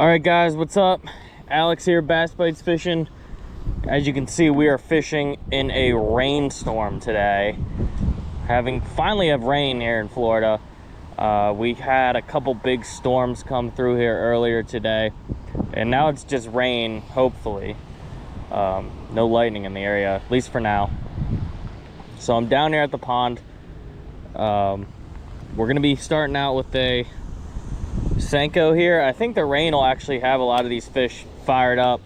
All right, guys, what's up? Alex here, Bass Bites Fishing. As you can see, we are fishing in a rainstorm today. Finally have rain here in Florida. We had a couple big storms come through here earlier today, and now it's just rain, hopefully. No lightning in the area, at least for now. So I'm down here at the pond. We're gonna be starting out with a Senko here. I think the rain will actually have a lot of these fish fired up.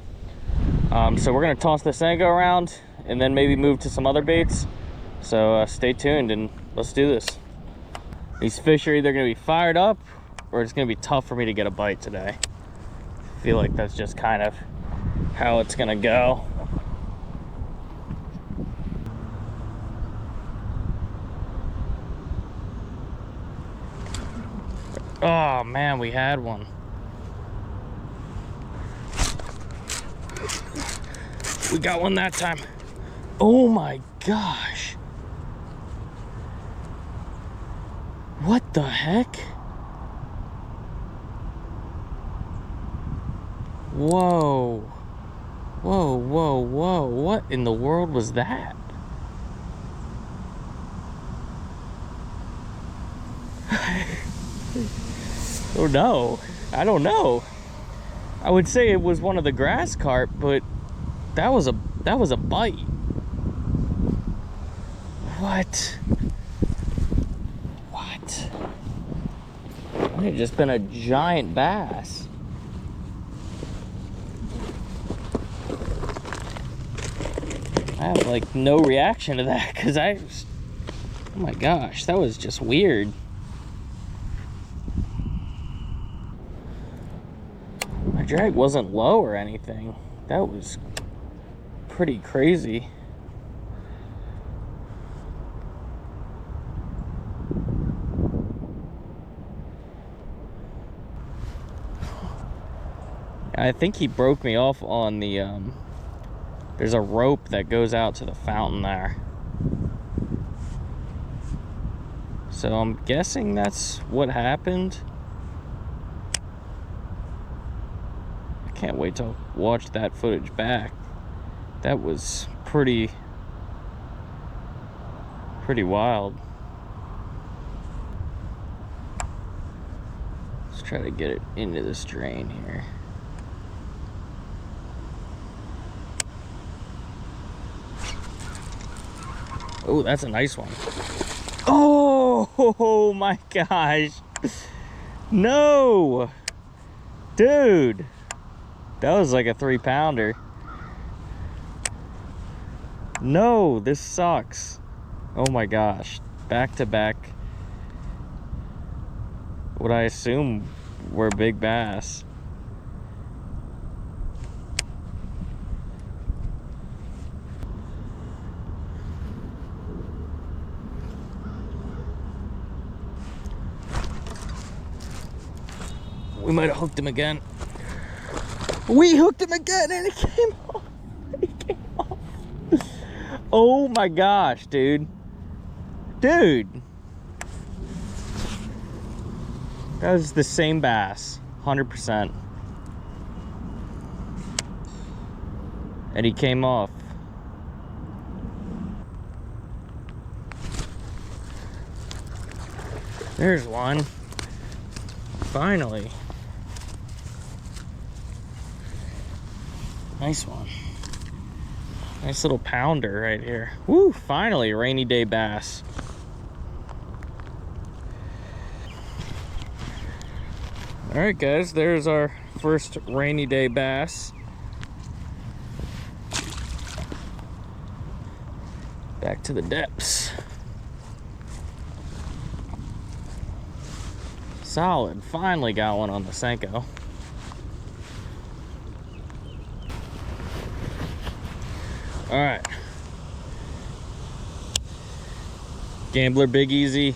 So we're gonna toss the Senko around and then maybe move to some other baits. So stay tuned and let's do this. These fish are either gonna be fired up or it's gonna be tough for me to get a bite today. I feel like that's just kind of how it's gonna go. Oh man, we had one. We got one that time. Oh my gosh. What the heck? Whoa. Whoa, whoa, whoa. What in the world was that? Oh no, I don't know. I would say it was one of the grass carp, but that was a bite. What? It might have just been a giant bass. I have like no reaction to that because oh my gosh, that was just weird. My drag wasn't low or anything. That was pretty crazy. I think he broke me off on the there's a rope that goes out to the fountain there. So I'm guessing that's what happened. Can't wait to watch that footage back. That was pretty wild. Let's try to get it into this drain here. Oh, that's a nice one. Oh my gosh. No, dude. That was like a 3-pounder. No, this sucks. Oh my gosh. Back to back. What I assume were big bass. We might have hooked him again. We hooked him again and it came off. It came off. Oh my gosh, dude. Dude. That was the same bass, 100%. And he came off. There's one. Finally. Nice one. Nice little pounder right here. Woo, finally, rainy day bass. All right, guys, there's our first rainy day bass. Back to the depths. Solid, finally got one on the Senko. All right, Gambler Big Easy.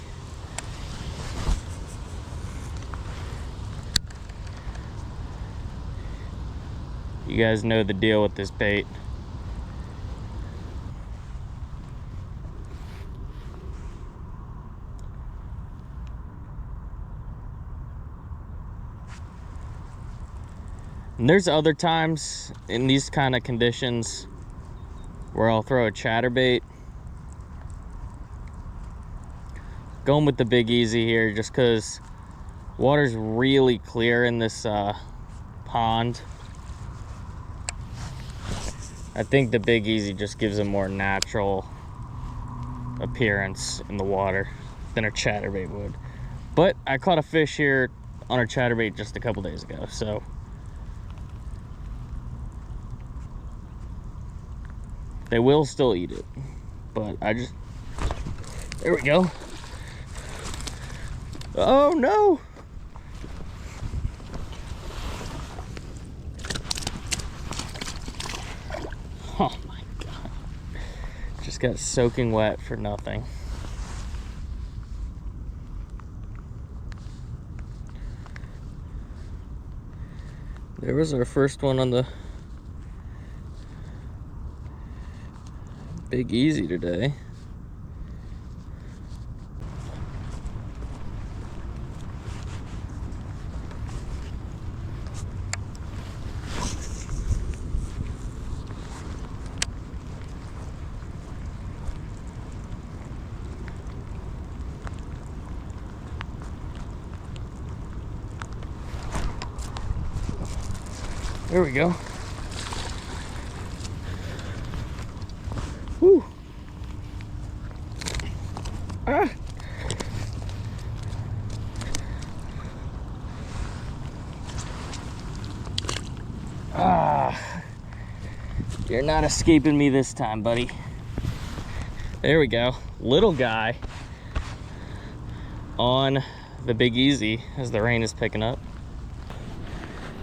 You guys know the deal with this bait. And there's other times in these kind of conditions where I'll throw a chatterbait. Going with the Big Easy here just because water's really clear in this pond. I think the Big Easy just gives a more natural appearance in the water than a chatterbait would. But I caught a fish here on a chatterbait just a couple days ago, so they will still eat it. But there we go. Oh no! Oh my God. Just got soaking wet for nothing. There was our first one on the Big Easy today. There we go. Whew. Ah. Ah. You're not escaping me this time, buddy. There we go. Little guy on the Big Easy as the rain is picking up.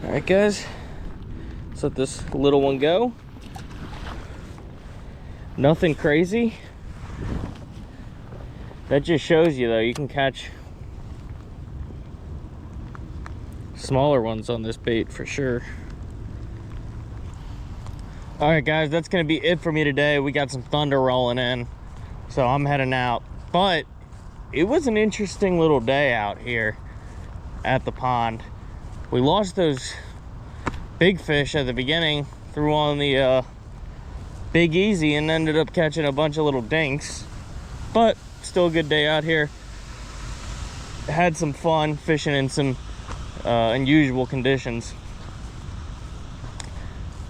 All right, guys. Let's let this little one go. Nothing crazy. That just shows you though, you can catch smaller ones on this bait for sure. All right guys, that's gonna be it for me today. We got some thunder rolling in, so I'm heading out. But it was an interesting little day out here at the pond. We lost those big fish at the beginning, threw on the Big Easy and ended up catching a bunch of little dinks, but still a good day out here. Had some fun fishing in some unusual conditions.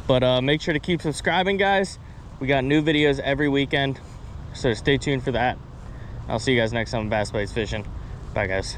But make sure to keep subscribing, guys. We got new videos every weekend, so stay tuned for that. I'll see you guys next time on Bass Bites Fishing. Bye guys.